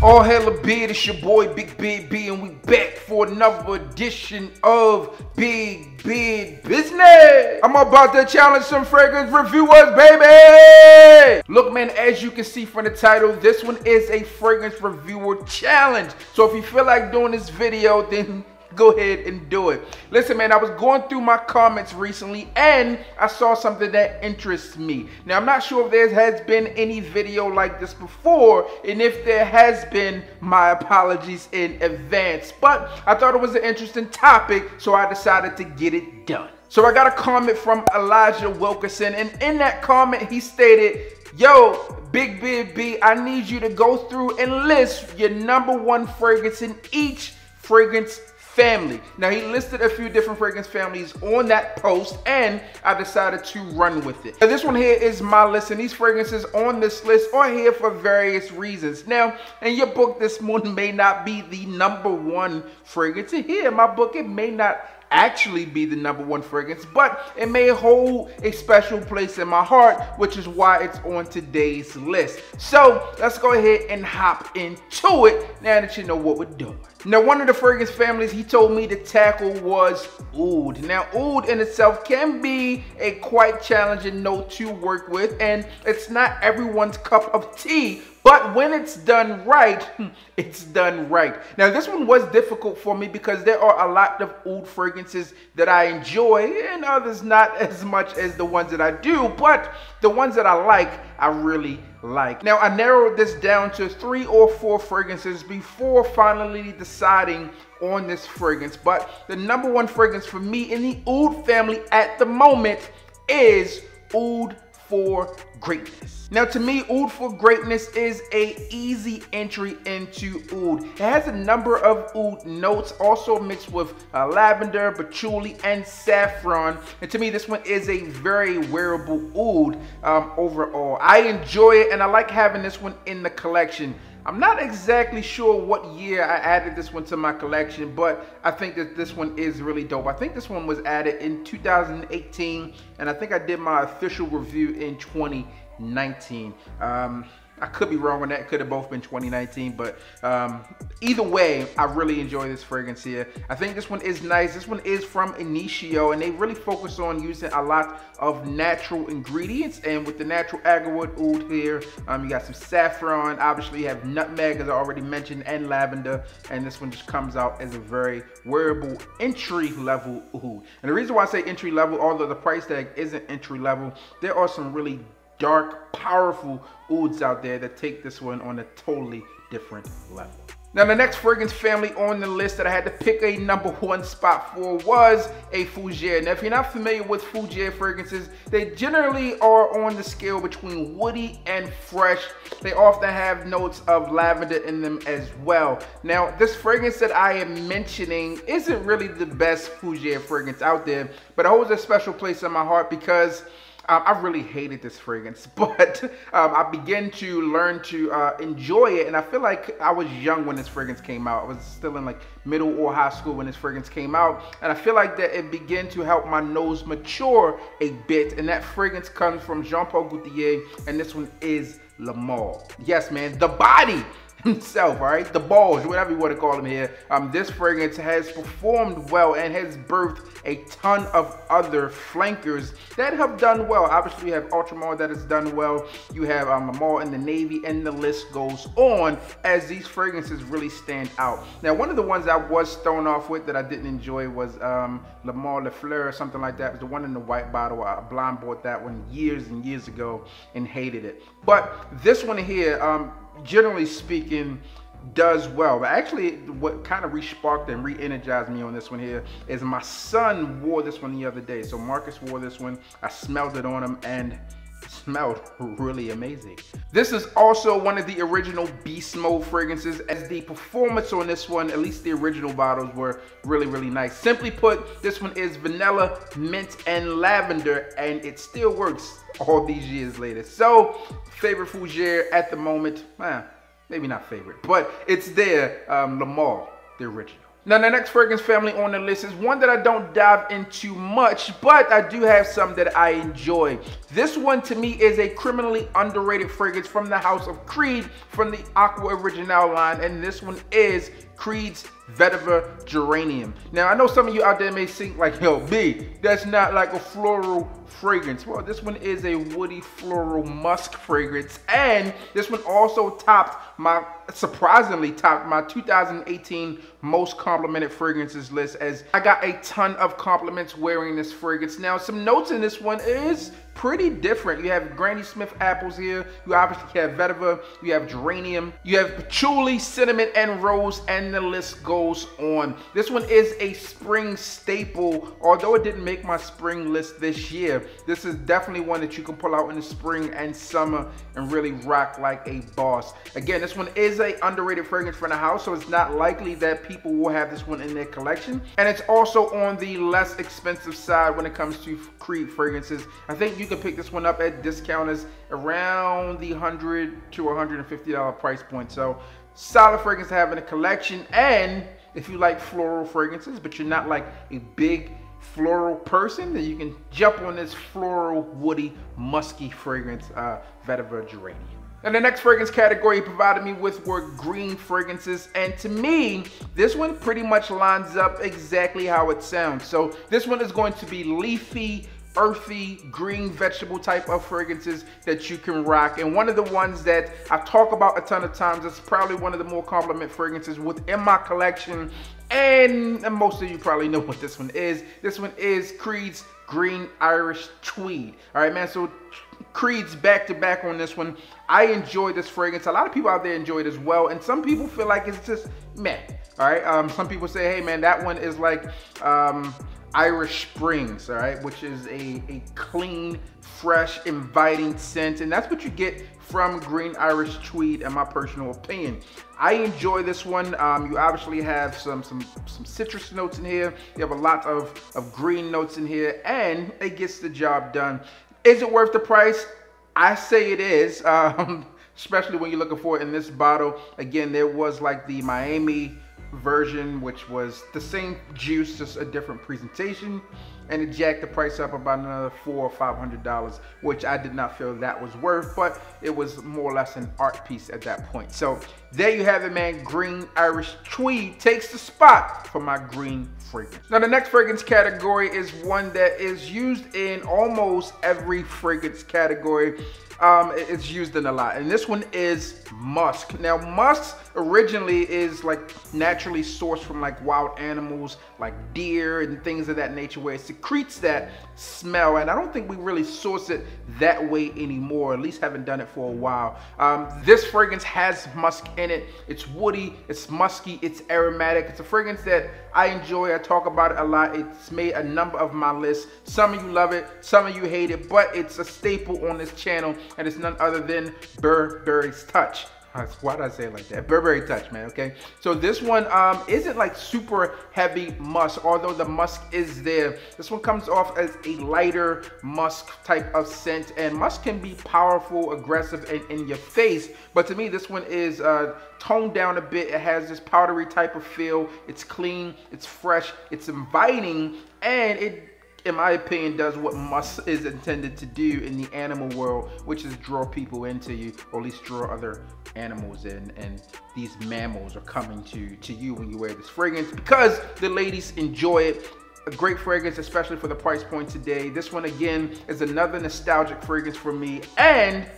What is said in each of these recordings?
All hail a beard, it's your boy Big Beard B, and we back for another edition of Big Beard Business. I'm about to challenge some fragrance reviewers, baby! Look, man, as you can see from the title, this one is a fragrance reviewer challenge. So if you feel like doing this video, then go ahead and do it. Listen, man, I was going through my comments recently and I saw something that interests me. Now, I'm not sure if there has been any video like this before, and if there has been, my apologies in advance. But I thought it was an interesting topic, so I decided to get it done. So I got a comment from Elijah Wilkerson, and in that comment he stated, "Yo, Big Beard B, I need you to go through and list your #1 fragrance in each fragrance family." Now, he listed a few different fragrance families on that post, and I decided to run with it. Now, this one here is my list, and these fragrances on this list are here for various reasons. Now, in your book, this one may not be the #1 fragrance. And here in my book, it may not actually be the #1 fragrance, but it may hold a special place in my heart, which is why it's on today's list. So let's go ahead and hop into it now that you know what we're doing. Now, one of the fragrance families he told me to tackle was Oud. Now, Oud in itself can be a quite challenging note to work with, and it's not everyone's cup of tea. But when it's done right, it's done right. Now, this one was difficult for me because there are a lot of Oud fragrances that I enjoy and others not as much as the ones that I do, but the ones that I like, I really like. Now, I narrowed this down to 3 or 4 fragrances before finally deciding on this fragrance. But the #1 fragrance for me in the Oud family at the moment is Oud for Greatness. Now, to me, Oud for Greatness is a easy entry into Oud. It has a number of Oud notes, also mixed with lavender, patchouli, and saffron. And to me, this one is a very wearable Oud overall. I enjoy it, and I like having this one in the collection. I'm not exactly sure what year I added this one to my collection, but I think that this one is really dope. I think this one was added in 2018, and I think I did my official review in 2019. I could be wrong on that. It could have both been 2019, but either way, I really enjoy this fragrance here. I think this one is nice. This one is from Initio, and they really focus on using a lot of natural ingredients. And with the natural agarwood Oud here, you got some saffron. Obviously, you have nutmeg, as I already mentioned, and lavender. And this one just comes out as a very wearable entry-level Oud. And the reason why I say entry-level, although the price tag isn't entry-level, there are some really dark, powerful Ouds out there that take this one on a totally different level. Now, the next fragrance family on the list that I had to pick a #1 spot for was a Fougere. Now, if you're not familiar with Fougere fragrances, they generally are on the scale between woody and fresh. They often have notes of lavender in them as well. Now, this fragrance that I am mentioning isn't really the best Fougere fragrance out there, but it holds a special place in my heart because I really hated this fragrance, but I began to learn to enjoy it, and I feel like I was young when this fragrance came out. I was still in like middle or high school when this fragrance came out, and I feel like that it began to help my nose mature a bit, and that fragrance comes from Jean-Paul Gaultier, and this one is Le Male. Yes, man, the body himself, all right, the balls, whatever you want to call him here. This fragrance has performed well and has birthed a ton of other flankers that have done well. Obviously, you have Ultramar that has done well. You have Le Male in the navy, and the list goes on as these fragrances really stand out. Now, one of the ones I was thrown off with that I didn't enjoy was Le Male Le Fleur or something like that. It was the one in the white bottle. I blind bought that one years and years ago and hated it. But this one here, generally speaking, does well. But actually, what kind of re-sparked and re-energized me on this one here is my son wore this one the other day. So Marcus wore this one. I smelled it on him, and it smelled really amazing. This is also one of the original Beast Mode fragrances, as the performance on this one, at least the original bottles, were really, really nice. Simply put, this one is vanilla, mint, and lavender, and it still works all these years later. So, favorite Fougere at the moment, maybe not favorite, but it's there, Le Male, the original. Now, the next fragrance family on the list is one that I don't dive into much, but I do have some that I enjoy. This one to me is a criminally underrated fragrance from the house of Creed from the Aqua Original line, and this one is Creed's Vetiver Geranium. Now, I know some of you out there may think like, yo, B, that's not like a floral fragrance. Well, this one is a woody floral musk fragrance, and this one also surprisingly topped my 2018 most complimented fragrances list, as I got a ton of compliments wearing this fragrance. Now, some notes in this one is pretty different. You have Granny Smith apples here, you obviously have vetiver, you have geranium, you have patchouli, cinnamon, and rose, and the list goes on. This one is a spring staple, although it didn't make my spring list this year. This is definitely one that you can pull out in the spring and summer and really rock like a boss. Again, this one is a underrated fragrance for the house, so it's not likely that people will have this one in their collection, and it's also on the less expensive side when it comes to Creed fragrances. I think you can pick this one up at discounters around the $100 to $150 price point. So solid fragrance to have in a collection. And if you like floral fragrances, but you're not like a big floral person, then you can jump on this floral, woody, musky fragrance, Vetiver Geranium. And the next fragrance category he provided me with were green fragrances, and to me, this one pretty much lines up exactly how it sounds. So this one is going to be leafy, earthy, green vegetable type of fragrances that you can rock. And one of the ones that I talk about a ton of times, it's probably one of the more compliment fragrances within my collection, and most of you probably know what this one is. This one is Creed's Green Irish Tweed. All right, man, so Creed's back to back on this one. I enjoy this fragrance. A lot of people out there enjoy it as well, and some people feel like it's just meh. All right, some people say, hey man, that one is like Irish Springs, all right, which is a clean, fresh, inviting scent, and that's what you get from Green Irish Tweed, in my personal opinion. I enjoy this one. You obviously have some citrus notes in here. You have a lot of green notes in here, and it gets the job done. Is it worth the price? I say it is, especially when you're looking for it in this bottle. Again, there was like the Miami version, which was the same juice, just a different presentation, and it jacked the price up about another $400 or $500, which I did not feel that was worth, but it was more or less an art piece at that point. So there you have it, man. Green Irish Tweed takes the spot for my green fragrance. Now the next fragrance category is one that is used in almost every fragrance category. It's used in a lot, and this one is musk. Now musk originally is like naturally sourced from like wild animals like deer and things of that nature, where it secretes that smell, and I don't think we really source it that way anymore, at least haven't done it for a while. This fragrance has musk in it. It's woody, it's musky, it's aromatic. It's a fragrance that I enjoy. I talk about it a lot. It's made a number of my lists. Some of you love it, some of you hate it, but it's a staple on this channel, and it's none other than Burberry's Touch. Why did I say it like that? Burberry Touch, man, okay? So this one isn't like super heavy musk, although the musk is there. This one comes off as a lighter musk type of scent, and musk can be powerful, aggressive, and in your face. But to me, this one is toned down a bit. It has this powdery type of feel. It's clean, it's fresh, it's inviting, and it, in my opinion, does what musk is intended to do in the animal world, which is draw people into you, or at least draw other animals in, and these mammals are coming to you when you wear this fragrance because the ladies enjoy it. A great fragrance, especially for the price point today. This one again is another nostalgic fragrance for me, and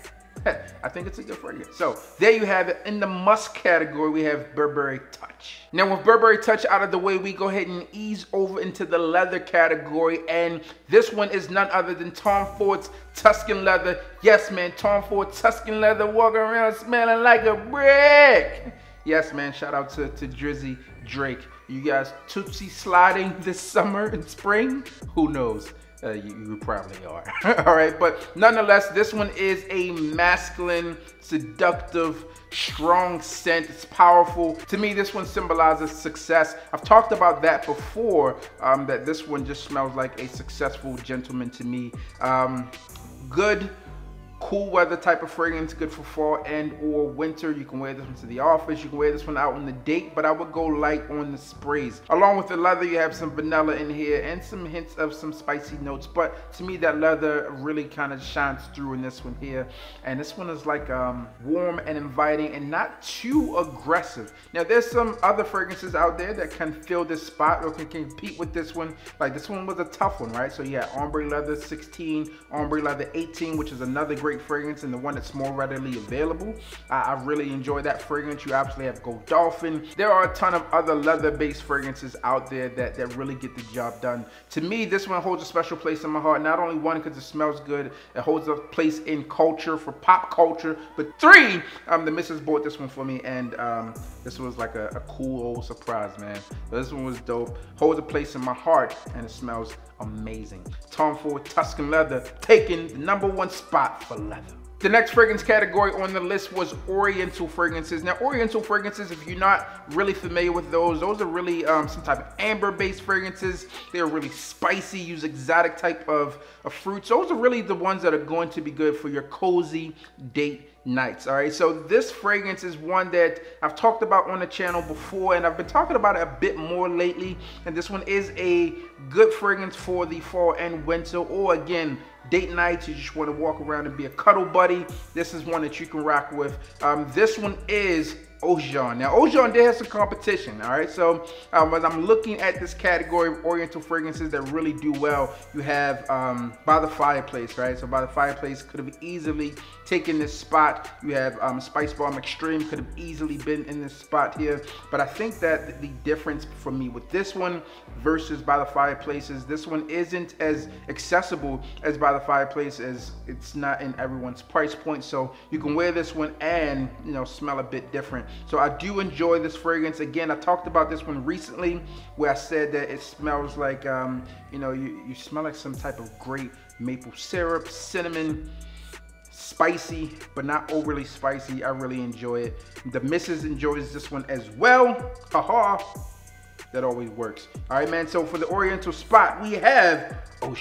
I think it's a good fragrance. So there you have it. In the musk category, we have Burberry Touch. Now with Burberry Touch out of the way, we go ahead and ease over into the leather category, and this one is none other than Tom Ford's Tuscan leather. Yes, man, Tom Ford Tuscan leather, walking around smelling like a brick. Yes, man, shout out to Drizzy Drake. You guys Tootsie sliding this summer and spring? Who knows? You probably are. All right, but nonetheless, this one is a masculine, seductive, strong scent. It's powerful. To me, this one symbolizes success. I've talked about that before, that this one just smells like a successful gentleman to me. Good cool weather type of fragrance, good for fall and or winter. You can wear this one to the office, you can wear this one out on the date, but I would go light on the sprays. Along with the leather, you have some vanilla in here and some hints of some spicy notes, but to me that leather really kind of shines through in this one here. And this one is like warm and inviting and not too aggressive. Now there's some other fragrances out there that can fill this spot or can compete with this one. Like this one was a tough one, right? So you had Ombre Leather 16, Ombre Leather 18, which is another great fragrance and the one that's more readily available. I really enjoy that fragrance. You obviously have Gold Dolphin. There are a ton of other leather-based fragrances out there that really get the job done. To me, this one holds a special place in my heart. Not only one, because it smells good, it holds a place in culture, for pop culture, but three, the missus bought this one for me, and this was like a cool old surprise, man. So this one was dope, holds a place in my heart, and it smells amazing. Tom Ford Tuscan Leather taking the #1 spot for leather. The next fragrance category on the list was Oriental Fragrances. Now, Oriental Fragrances, if you're not really familiar with those are really some type of amber-based fragrances. They're really spicy, use exotic type of fruits. Those are really the ones that are going to be good for your cozy date nights. All right, so this fragrance is one that I've talked about on the channel before, and I've been talking about it a bit more lately. And this one is a good fragrance for the fall and winter, or again, date nights. You just want to walk around and be a cuddle buddy. This is one that you can rock with. This one is Oud. Now, Oud did have some competition, all right? So as I'm looking at this category of Oriental fragrances that really do well, you have By the Fireplace, right? So By the Fireplace could have easily taken this spot. You have Spice Bomb Extreme could have easily been in this spot here. But I think that the difference for me with this one versus By the Fireplace is this one isn't as accessible as By the Fireplace, as it's not in everyone's price point. So you can wear this one and, you know, smell a bit different. So I do enjoy this fragrance. Again, I talked about this one recently where I said that it smells like, you know, you smell like some type of great maple syrup, cinnamon, spicy, but not overly spicy. I really enjoy it. The missus enjoys this one as well. Haha, that always works. All right, man, so for the Oriental spot, we have Oud.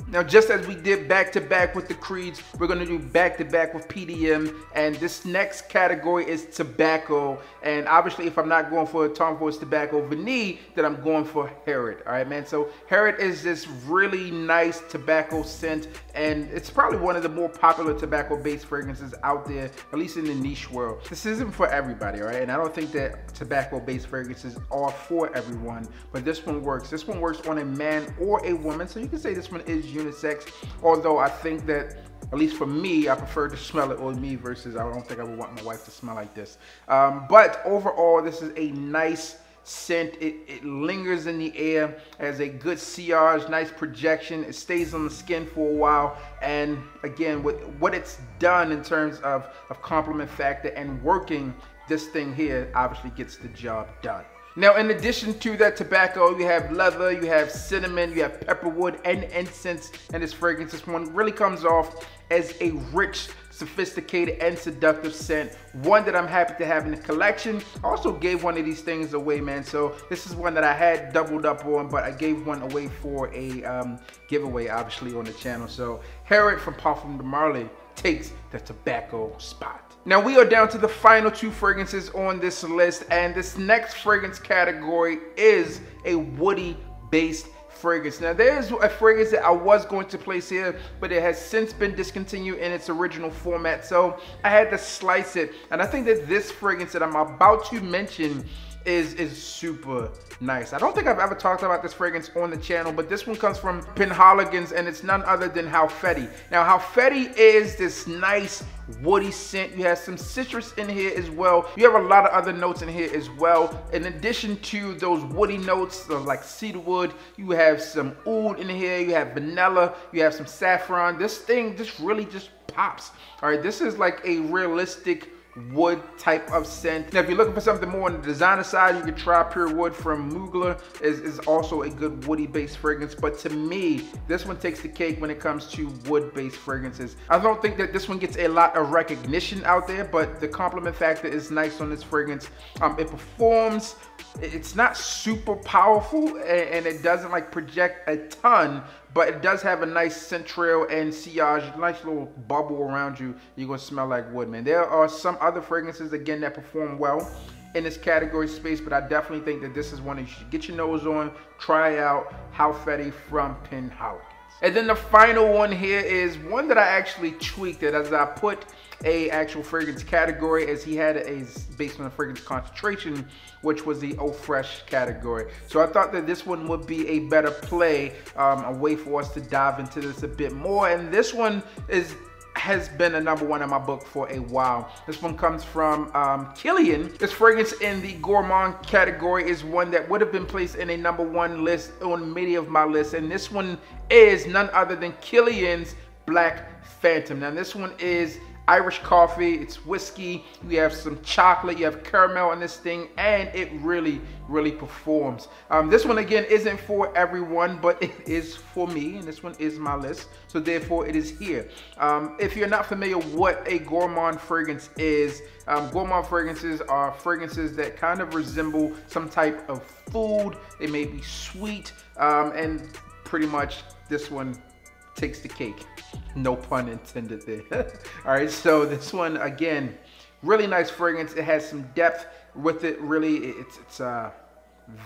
Now, just as we did back-to-back with the Creeds, we're going to do back-to-back with PDM, and this next category is tobacco. And obviously, if I'm not going for Tom Ford's Tobacco Vanille, then I'm going for Harrod. All right, man. So Harrod is this really nice tobacco scent, and it's probably one of the more popular tobacco-based fragrances out there, at least in the niche world. This isn't for everybody, all right? And I don't think that tobacco-based fragrances are for everyone, but this one works. This one works on a man or a woman, so you can say this one is unisex, although I think that, at least for me, I prefer to smell it on me versus I don't think I would want my wife to smell like this. But overall, this is a nice scent. It lingers in the air, has a good sillage, nice projection. It stays on the skin for a while. And again, with what it's done in terms of compliment factor and working, this thing here obviously gets the job done. Now, in addition to that tobacco, you have leather, you have cinnamon, you have pepperwood, and incense in this fragrance. This one really comes off as a rich, sophisticated, and seductive scent. One that I'm happy to have in the collection. I also gave one of these things away, man. So this is one that I had doubled up on, but I gave one away for a giveaway, obviously, on the channel. So Harrod from Parfum de Marly takes the tobacco spot. Now we are down to the final two fragrances on this list, and this next fragrance category is a woody based fragrance. Now there's a fragrance that I was going to place here, but it has since been discontinued in its original format, so I had to slice it. And I think that this fragrance that I'm about to mention is super nice. I don't think I've ever talked about this fragrance on the channel, but this one comes from Penhaligon's, and it's none other than Halfeti. Now Halfeti is this nice woody scent. You have some citrus in here as well. You have a lot of other notes in here as well. In addition to those woody notes like cedarwood, you have some oud in here, you have vanilla, you have some saffron. This thing just really just pops. All right, this is like a realistic wood type of scent. Now if you're looking for something more on the designer side, you can try Pure Wood from Mugler. Is also a good woody based fragrance, but to me this one takes the cake when it comes to wood based fragrances. I don't think that this one gets a lot of recognition out there, but the compliment factor is nice on this fragrance. It performs, it's not super powerful, and it doesn't like project a ton, but it does have a nice central and sillage, nice little bubble around you. You're gonna smell like wood, man. There are some other fragrances, again, that perform well in this category space, but I definitely think that this is one that you should get your nose on, try out. Oud Fragrances from Penhaligon's. And then the final one here is one that I actually tweaked it as I put a actual fragrance category, as he had a based on a fragrance concentration, which was the Eau Fraiche category. So I thought that this one would be a better play, a way for us to dive into this a bit more. And this one has been a #1 in my book for a while. This one comes from Killian. This fragrance in the Gourmand category is one that would have been placed in a #1 list on many of my lists, and this one is none other than Killian's Black Phantom. Now this one is Irish coffee, it's whiskey, you have some chocolate, you have caramel in this thing, and it really, really performs. This one again isn't for everyone, but it is for me, and this one is my list, so therefore it is here. If you're not familiar what a gourmand fragrance is, gourmand fragrances are fragrances that kind of resemble some type of food. They may be sweet, and pretty much this one takes the cake. No pun intended there. All right, so this one, again, really nice fragrance. It has some depth with it. Really, it's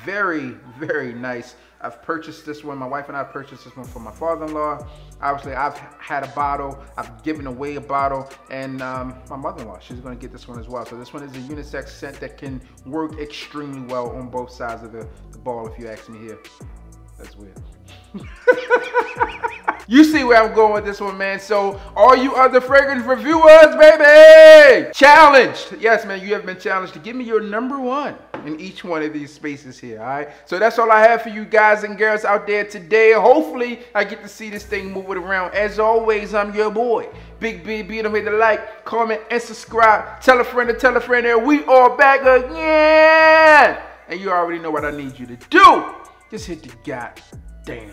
very, very nice. I've purchased this one. My wife and I purchased this one for my father-in-law. Obviously, I've had a bottle. I've given away a bottle. And my mother-in-law, she's going to get this one as well. So this one is a unisex scent that can work extremely well on both sides of the ball, if you ask me here. That's weird. You see where I'm going with this one, man. So all you other fragrance reviewers, baby, challenged. Yes, man, you have been challenged to give me your #1 in each one of these spaces here, all right? So that's all I have for you guys and girls out there today. Hopefully, I get to see this thing moving around. As always, I'm your boy, Big B. Don't forget to like, comment, and subscribe. Tell a friend to tell a friend there. We are back again. And you already know what I need you to do. Just hit the goddamn